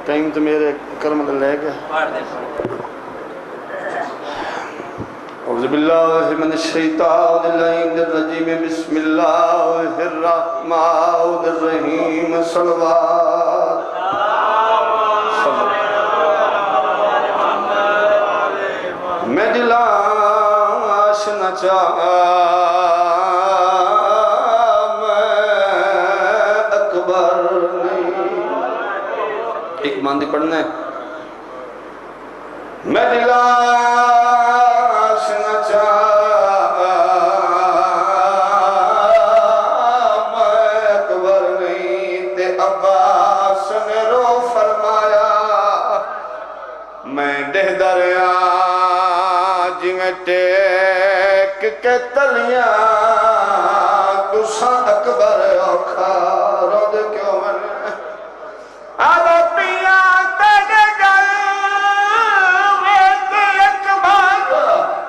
time تو میرے کرم لے گیا اعوذ باللہ من الشیطان الرجیم بسم اللہ الرحمن الرحیم صلوات میں دلاش نہ چاہا ایک ماندی پڑھنا ہے میں دلاش نہ چاہا میں اکبر نہیں تے عباس نے رو فرمایا میں دہ دریا جی میں ٹیک کے تلیاں تساں اکبر اوکھا رو دے کیوں میں نے آدھا پیا تیگے گل ویت اکبر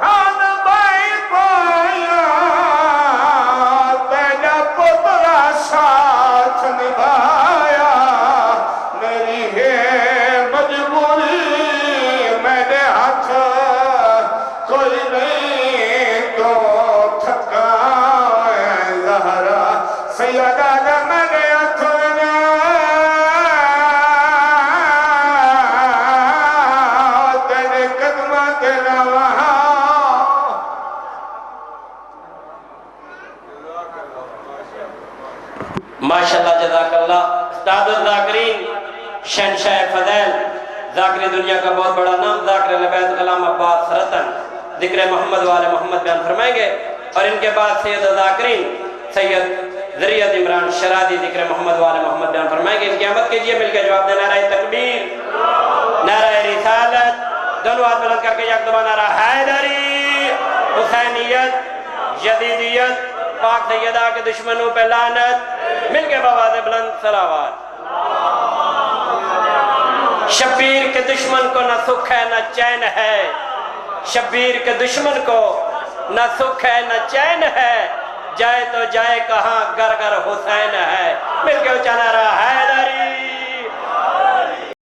آدھا بائی پایا تیگا پترا ساتھ نبھایا میری ہے مجبوری میرے ہاتھ کوئی نہیں تو تھکا زہرا سیدہ دا میرے ہاتھ ماشاءاللہ جزاک اللہ استاد الذاکرین شہنشاہ فضیل ذاکر دنیا کا بہت بڑا نام ذاکر لبید غلام عباس رتن ذکر محمد والے محمد بیان فرمائیں گے اور ان کے بعد سید الذاکرین سید ذریعت عمران شرادی ذکر محمد والے محمد بیان فرمائیں گے ان کی احمد کیجئے مل کے جواب دے نعرہ تکبیر نعرہ رسالت دونوں ہاتھ بلند کر کے یک دبا نعرہ حیدری حسینیت یزیدیت پاک سیدہ کے دشمنوں پہ لعنت مل کے بآواز بلند صلوات شبیر کے دشمن کو نہ سکھ ہے نہ چین ہے شبیر کے دشمن کو نہ سکھ ہے نہ چین ہے جائے تو جائے کہاں گر گر حسین ہے مل کے اچھا نعرہ حیدری